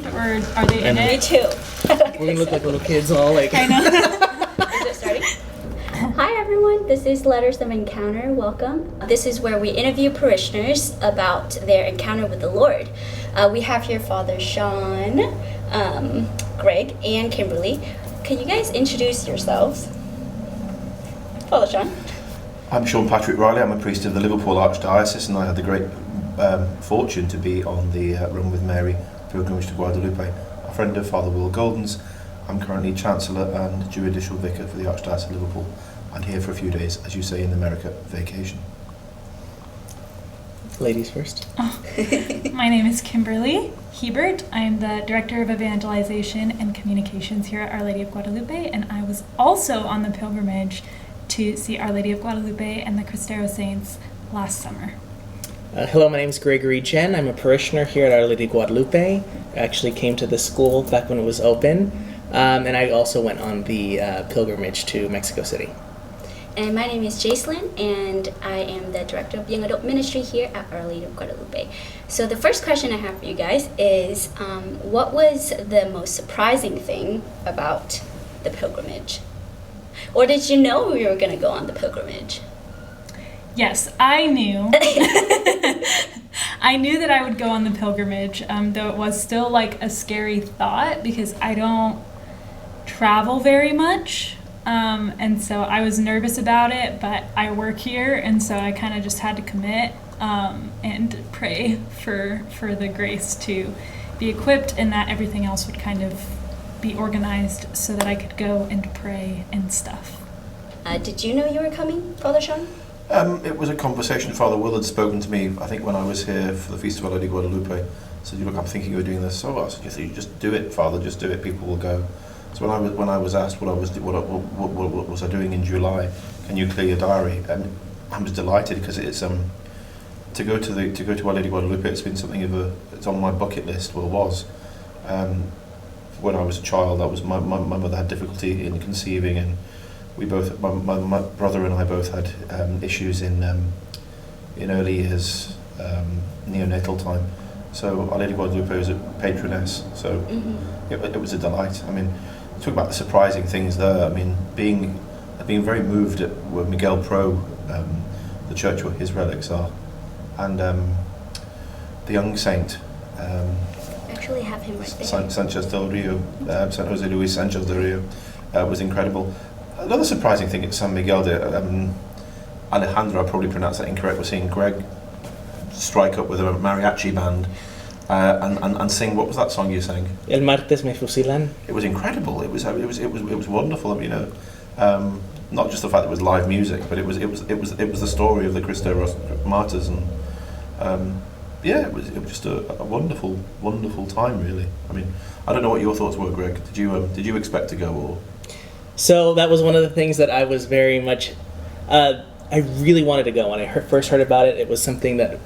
background, or are they in Me it? too. We're gonna look like little kids all like. I know. Is it starting? Hi everyone, this is Letters of Encounter. Welcome. This is where we interview parishioners about their encounter with the Lord. We have here Father Sean, Greg, and Kimberly. Can you guys introduce yourselves? Father Sean. I'm Sean Patrick Riley. I'm a priest of the Liverpool Archdiocese, and I had the great fortune to be on the Run with Mary pilgrimage to Guadalupe. A friend of Father Will Golden's. I'm currently Chancellor and Judicial Vicar for the Archdiocese of Liverpool, and here for a few days, as you say, in America, vacation. Ladies first. My name is Kimberly Hebert. I am the Director of Evangelization and Communications here at Our Lady of Guadalupe, and I was also on the pilgrimage to see Our Lady of Guadalupe and the Cristero Saints last summer. Hello, my name is Gregory Jenn. I'm a parishioner here at Our Lady of Guadalupe. I actually came to this school back when it was open, and I also went on the pilgrimage to Mexico City. And my name is Jacelyn, and I am the Director of Young Adult Ministry here at Our Lady of Guadalupe. So the first question I have for you guys is, what was the most surprising thing about the pilgrimage? Or did you know we were going to go on the pilgrimage? Yes, I knew. I knew that I would go on the pilgrimage, though it was still like a scary thought because I don't travel very much. And so I was nervous about it, but I work here, and so I kind of just had to commit and pray for the grace to be equipped and that everything else would kind of be organized so that I could go and pray and stuff. Did you know you were coming, Father Sean? It was a conversation. Father Will had spoken to me, I think, when I was here for the Feast of Our Lady Guadalupe. Said, "Look, I'm thinking of doing this." So I said, "You just do it, Father. Just do it. People will go." So when I was asked what was I doing in July, can you clear your diary? And I was delighted because it's to go to Our Lady Guadalupe. It's been something it's on my bucket list. Well, it was. When I was a child, my mother had difficulty in conceiving, and we both, my brother and I both had issues in early years, neonatal time. So Our Lady Guadalupe was a patroness, so it was a delight. I mean, talk about the surprising things there. I mean, being very moved at where Miguel Pro, the church where his relics are, and the young saint. Actually have him right there. Sanchez del Rio, San Jose Luis Sanchez del Rio, was incredible. Another surprising thing at San Miguel de Alejandro, I probably pronounced that incorrect, was seeing Greg strike up with a mariachi band and sing. What was that song you sang? El martes me fusilan. It was incredible. It was wonderful. I mean, not just the fact that it was live music, but it was the story of the Cristero martyrs, and it was just a wonderful time, really. I mean, I don't know what your thoughts were, Greg. Did you expect to go, or? So that was one of the things that I was very much, I really wanted to go. When I first heard about it, it was something that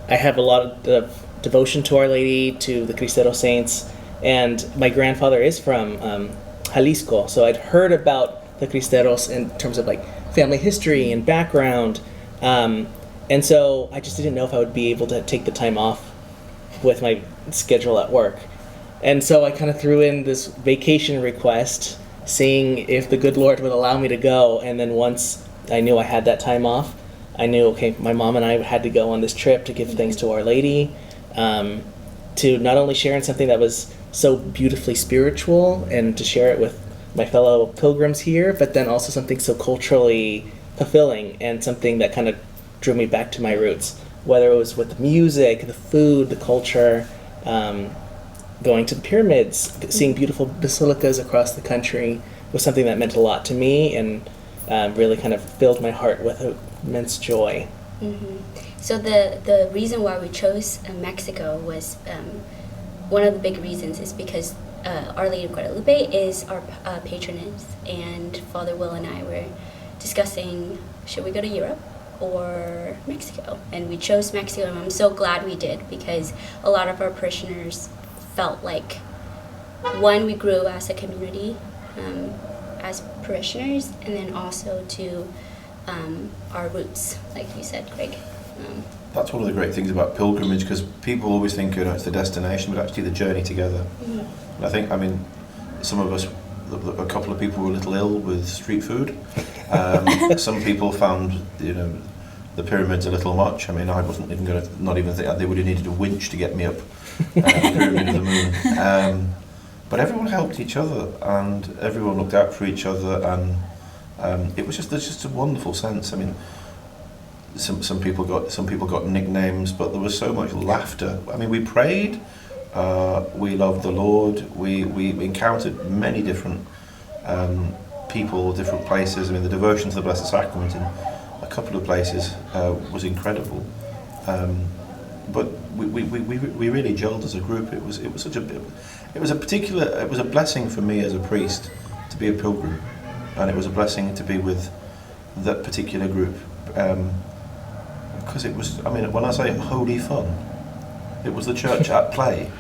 I have a lot of devotion to Our Lady, to the Cristero Saints, and my grandfather is from Jalisco, so I'd heard about the Cristeros in terms of like family history and background, and so I just didn't know if I would be able to take the time off with my schedule at work. And so I kind of threw in this vacation request, seeing if the good Lord would allow me to go. And then once I knew I had that time off, I knew, okay, my mom and I had to go on this trip to give thanks to Our Lady, to not only share in something that was so beautifully spiritual and to share it with my fellow pilgrims here, but then also something so culturally fulfilling and something that kind of drew me back to my roots, whether it was with the music, the food, the culture, going to the pyramids, seeing beautiful basilicas across the country was something that meant a lot to me and really kind of filled my heart with immense joy. Mm-hmm. So the reason why we chose Mexico was, one of the big reasons is because Our Lady of Guadalupe is our patroness, and Father Will and I were discussing, should we go to Europe or Mexico? And we chose Mexico, and I'm so glad we did, because a lot of our parishioners felt like, one, we grew as a community, as parishioners, and then also to our roots, like you said, Greg. that's one of the great things about pilgrimage, because people always think, it's the destination, but actually the journey together. And I think, some of us, a couple of people were a little ill with street food. Some people found, the pyramids a little much. I wasn't even going to, not even think they would have needed a winch to get me up the pyramid of the moon. But everyone helped each other, and everyone looked out for each other, and there's just a wonderful sense. Some people got nicknames, but there was so much laughter. We prayed, we loved the Lord, we encountered many different people, different places. The devotion to the Blessed Sacrament in a couple of places was incredible. But we really gelled as a group. It was a blessing for me as a priest to be a pilgrim, and it was a blessing to be with that particular group. Because it was, when I say holy fun, it was the church at play.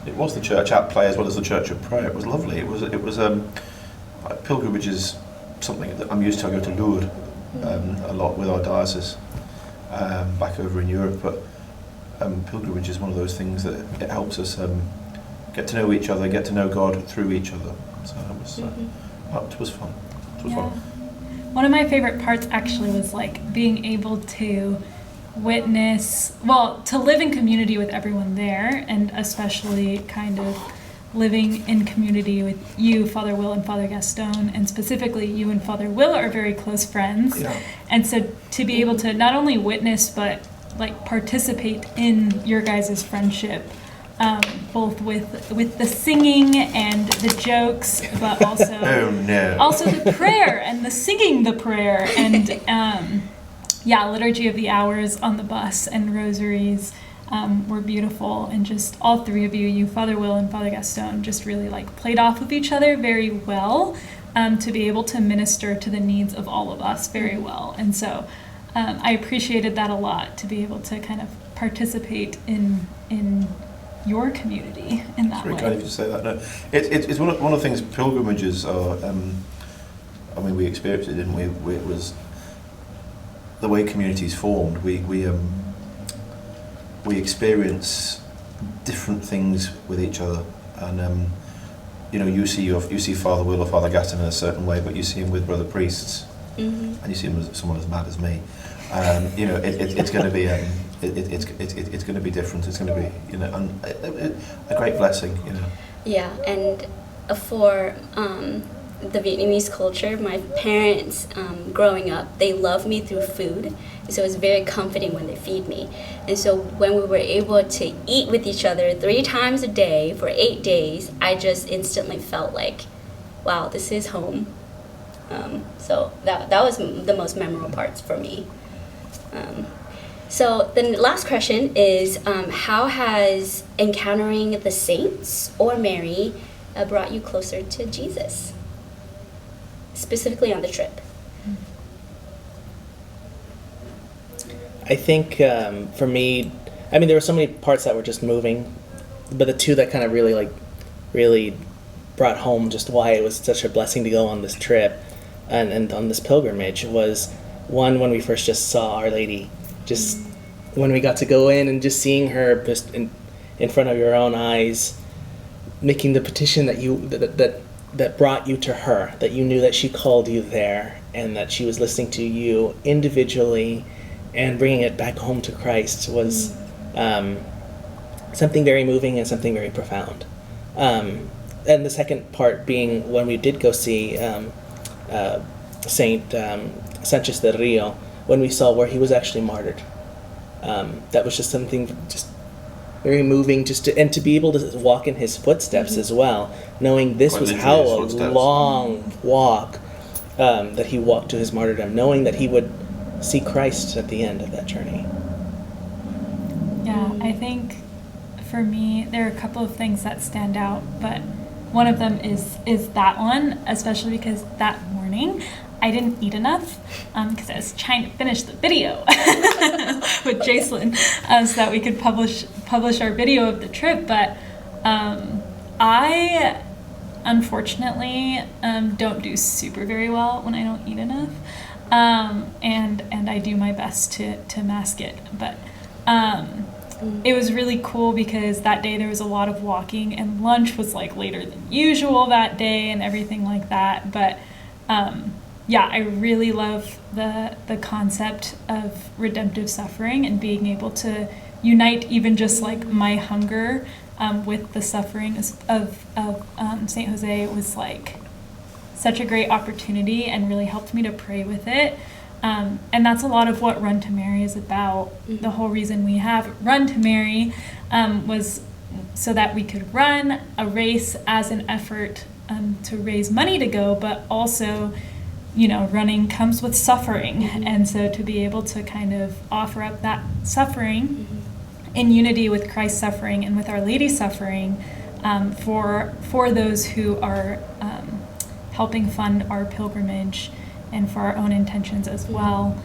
It was the church at play as well as the church at prayer. It was lovely. It was pilgrimage is something that I'm used to. I go to Lourdes a lot with our diocese back over in Europe, but pilgrimage is one of those things that it helps us get to know each other, get to know God through each other. So it was fun. It was fun. One of my favorite parts actually was being able to to live in community with everyone there, and especially kind of living in community with you, Father Will, and Father Gaston, and specifically you and Father Will are very close friends. Yeah. And so to be able to not only witness but participate in your guys' friendship, both with the singing and the jokes, but also also the prayer and the singing the prayer and Liturgy of the Hours on the bus and rosaries were beautiful, and just all three of you, Father Will and Father Gaston, just really played off of each other very well, to be able to minister to the needs of all of us very well. And so I appreciated that a lot, to be able to kind of participate in your community in that way. It's very kind of you to say that. No, it's one of the things pilgrimages are. We experienced it, didn't we? It was the way communities formed. We experience different things with each other, and you see Father Will or Father Gaston in a certain way, but you see him with brother priests, and you see him as someone as mad as me. It's going to be it's going to be different. It's going to be a great blessing. Yeah, and for the Vietnamese culture, my parents, growing up, they love me through food, so it's very comforting when they feed me. And so when we were able to eat with each other 3 times a day for 8 days, I just instantly felt like, wow, this is home. So that was the most memorable parts for me. So the last question is, how has encountering the saints or Mary brought you closer to Jesus, specifically on the trip? I think for me, there were so many parts that were just moving, but the two that kind of really brought home just why it was such a blessing to go on this trip and on this pilgrimage was, one, when we first just saw Our Lady, just when we got to go in and just seeing her just in front of your own eyes, making the petition that brought you to her, that you knew that she called you there and that she was listening to you individually, and bringing it back home to Christ was something very moving and something very profound. And the second part being when we did go see Saint Sanchez del Rio, when we saw where he was actually martyred. That was just something just very moving, and to be able to walk in his footsteps as well, knowing this Quite was literally how his a footsteps. long walk that he walked to his martyrdom, knowing that he would see Christ at the end of that journey. Yeah, I think for me there are a couple of things that stand out, but one of them is that one, especially because that morning I didn't eat enough because I was trying to finish the video with Jacelyn so that we could publish our video of the trip. But I unfortunately don't do super very well when I don't eat enough. and I do my best to mask it. But it was really cool because that day there was a lot of walking, and lunch was like later than usual that day and everything like that. But yeah, I really love the concept of redemptive suffering and being able to unite even just like my hunger with the suffering of St. Jose was like such a great opportunity and really helped me to pray with it. And that's a lot of what Run to Mary is about. The whole reason we have Run to Mary was so that we could run a race as an effort to raise money to go, but also, running comes with suffering. And so to be able to kind of offer up that suffering in unity with Christ's suffering and with Our Lady's suffering for those who are helping fund our pilgrimage and for our own intentions as well.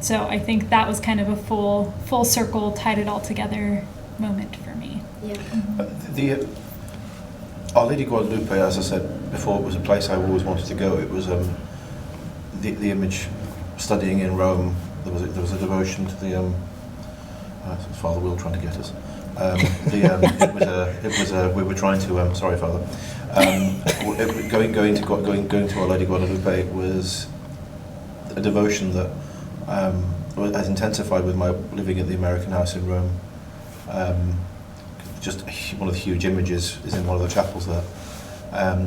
So I think that was kind of a full circle, tied it all together moment for me. Yeah. Our Lady Guadalupe, as I said before, was a place I always wanted to go. It was the image studying in Rome. There was a devotion to the Father Will trying to get us. We were trying to. Sorry, Father. Going to Our Lady Guadalupe was a devotion that has intensified with my living at the American House in Rome. Just one of the huge images is in one of the chapels there.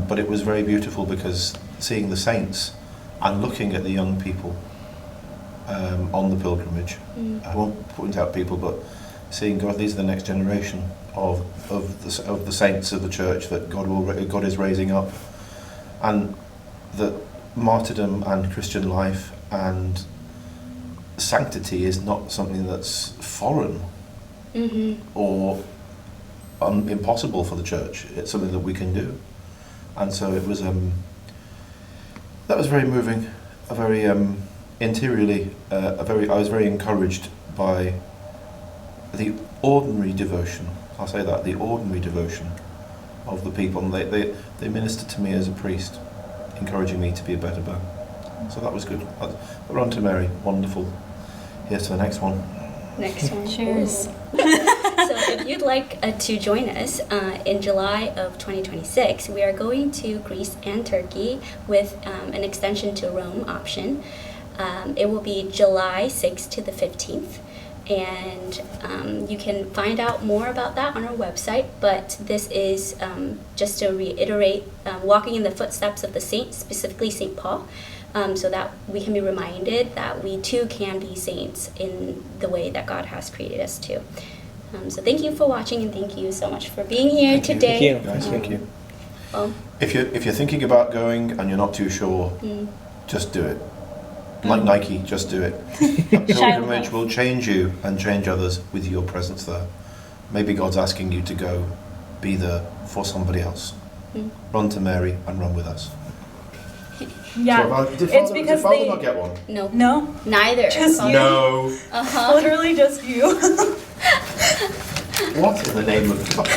But it was very beautiful because seeing the saints and looking at the young people on the pilgrimage. I won't point out people, but seeing God, these are the next generation of the saints of the church that God is raising up, and that martyrdom and Christian life and sanctity is not something that's foreign or impossible for the church. It's something that we can do, and so it was. That was very moving, a very interiorly, I was very encouraged by the ordinary devotion. I'll say that, the ordinary devotion of the people. And they ministered to me as a priest, encouraging me to be a better man. So that was good. Run to Mary, wonderful. Here's to the next one. Next one. Cheers. So if you'd like to join us in July of 2026, we are going to Greece and Turkey with an extension to Rome option. It will be July 6th to the 15th. And you can find out more about that on our website, but this is just to reiterate, walking in the footsteps of the saints, specifically St. Paul, so that we can be reminded that we too can be saints in the way that God has created us to. So thank you for watching, and thank you so much for being here today. Thank you. Guys, thank you. Well, If you're thinking about going and you're not too sure, just do it. Like Nike, just do it. A pilgrimage will change you and change others with your presence there. Maybe God's asking you to go be there for somebody else. Run to Mary and run with us. Yeah, So, did it's because Father they not get one? no, neither. Just you. No. Uh-huh. Literally just you. What in the name of God?